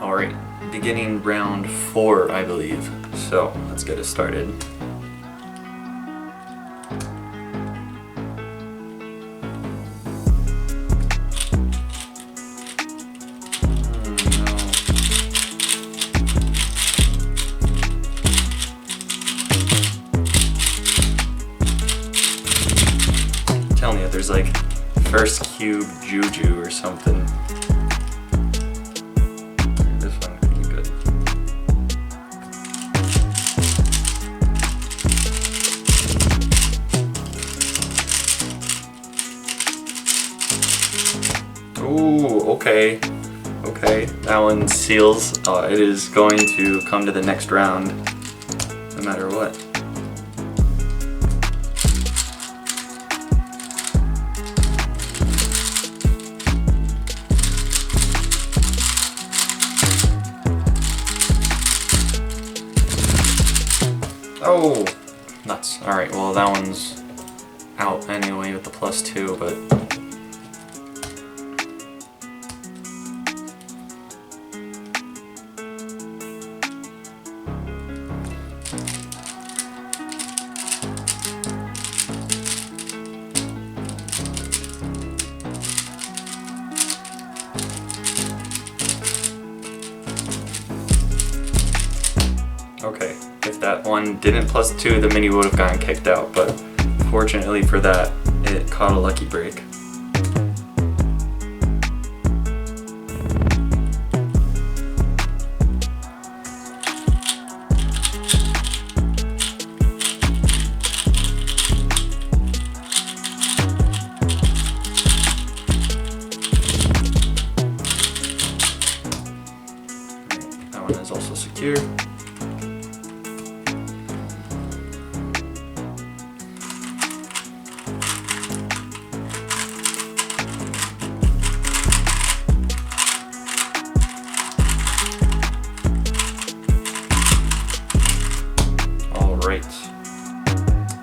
Alright, beginning round 4, I believe. So, let's get it started. Telling you, there's like first cube juju or something. This one could be good. Ooh, okay. Okay, that one seals. It is going to come to the next round, no matter what. Oh, nuts. Alright, well that one's out anyway with the +2, but... Okay, if that one didn't +2, the mini would have gotten kicked out, but fortunately for that, it caught a lucky break. That one is also secure.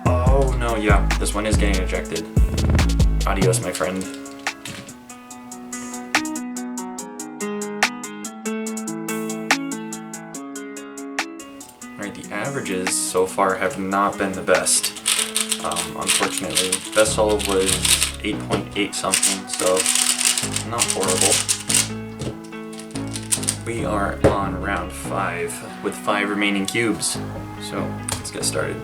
Oh no, yeah, this one is getting ejected. Adios, my friend. Alright, the averages so far have not been the best. Unfortunately, best solve was 8.8 something, so not horrible. We are on round 5 with 5 remaining cubes, so let's get started.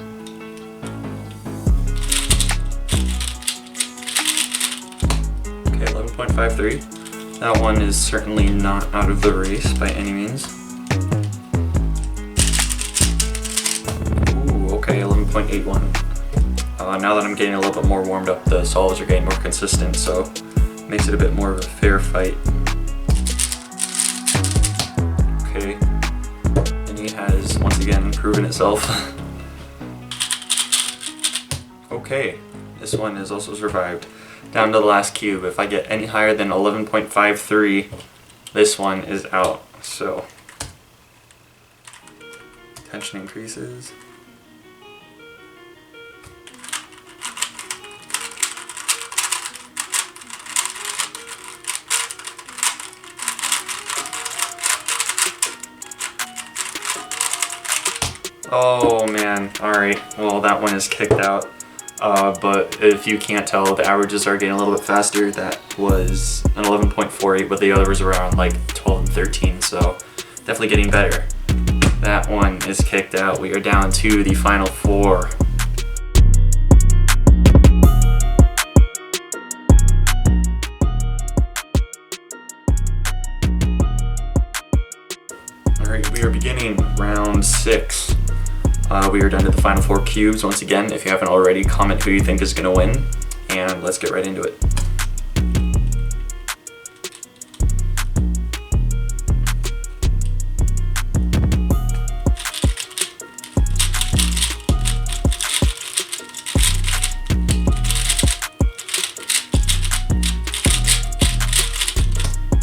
Okay, 11.53. That one is certainly not out of the race by any means. Ooh, okay, 11.81. Now that I'm getting a little bit more warmed up, the solves are getting more consistent, so makes it a bit more of a fair fight. Okay, and he has once again proven itself. Okay, this one has also survived. Down to the last cube. If I get any higher than 11.53, this one is out. So, tension increases. Oh man, alright, well that one is kicked out. But if you can't tell, the averages are getting a little bit faster. That was an 11.48, but the other was around like 12 and 13, so definitely getting better. That one is kicked out. We are down to the final 4. Alright, we are beginning round 6. We are down to the final 4 cubes. Once again, if you haven't already, comment who you think is going to win, and let's get right into it.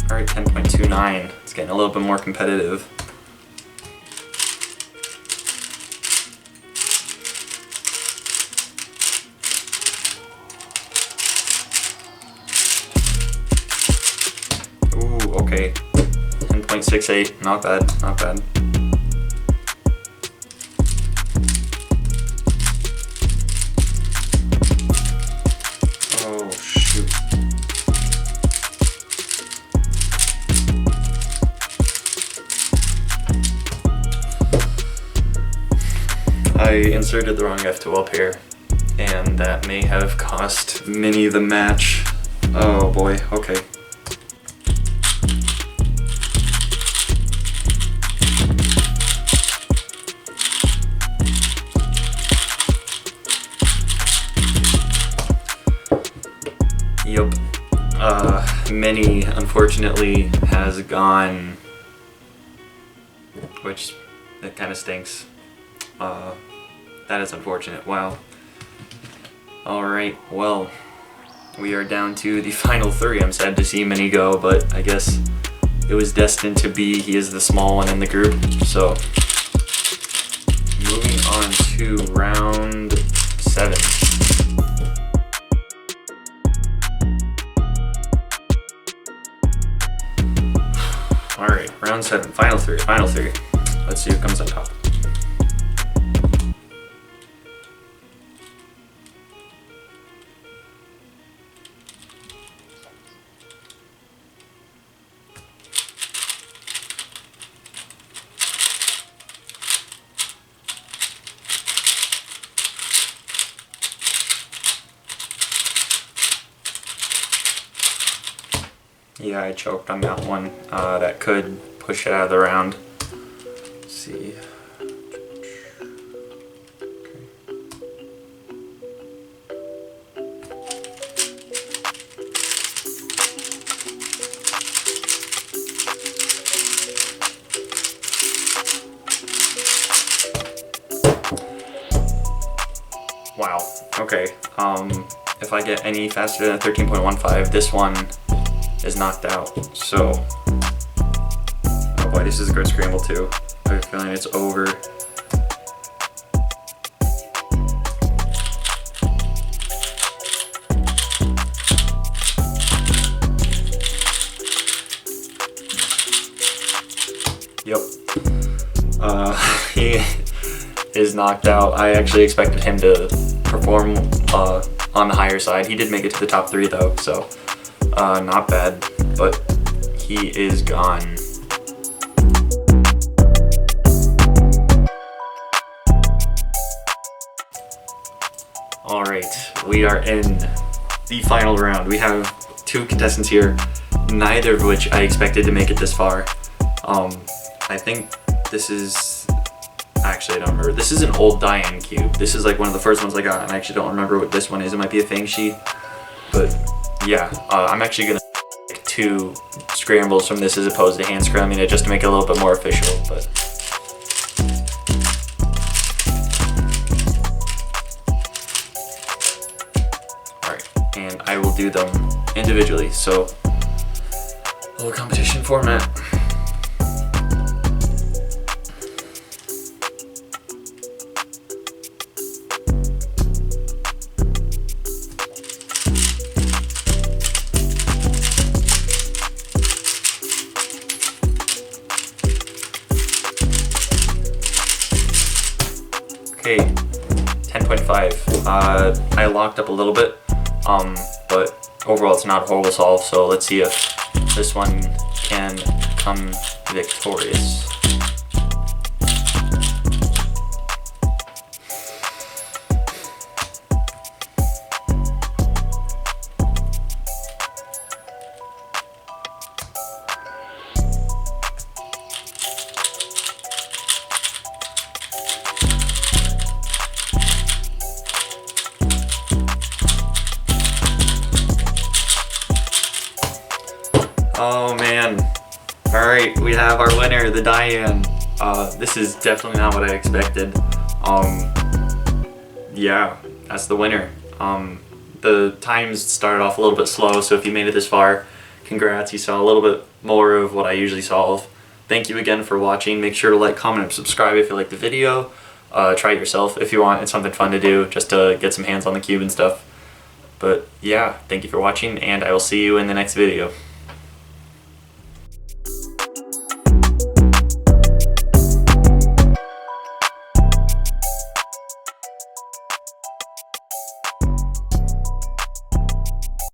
Alright, 10.29. It's getting a little bit more competitive. Okay, 11.68. Not bad, not bad. Oh, shoot. I inserted the wrong F12 pair, and that may have cost Minnie the match. Oh boy, okay. Yep. Minnie unfortunately has gone, which it kind of stinks. That is unfortunate. Wow. Alright, well, we are down to the final three. I'm sad to see Minnie go, but I guess it was destined to be. He is the small one in the group. So, moving on to round 7. Alright, round 7, final three. Let's see who comes on top. Yeah, I choked on that one. That could push it out of the round. Let's see. Wow. Okay. If I get any faster than 13.15, this one is knocked out. So, oh boy, this is a good scramble too. I have a feeling it's over. Yep. He is knocked out. I actually expected him to perform on the higher side. He did make it to the top 3 though, so not bad, but he is gone. Alright, we are in the final round. We have 2 contestants here, neither of which I expected to make it this far. I think this is, actually I don't remember. This is an old Diane cube. This is like one of the first ones I got, and I actually don't remember what this one is. It might be a Fang Shi, but yeah, I'm actually gonna make 2 scrambles from this as opposed to hand scramming it just to make it a little bit more official, but alright, and I will do them individually, so a little competition format. Okay, 10.5. I locked up a little bit, but overall it's not a horrible solve, so let's see if this one can come victorious. Oh man. Alright, we have our winner, the Diane. This is definitely not what I expected. Yeah, that's the winner. The times started off a little bit slow, so if you made it this far, congrats, you saw a little bit more of what I usually solve. Thank you again for watching. Make sure to like, comment, and subscribe if you like the video. Try it yourself if you want. It's something fun to do, just to get some hands on the cube and stuff. But yeah, thank you for watching, and I will see you in the next video.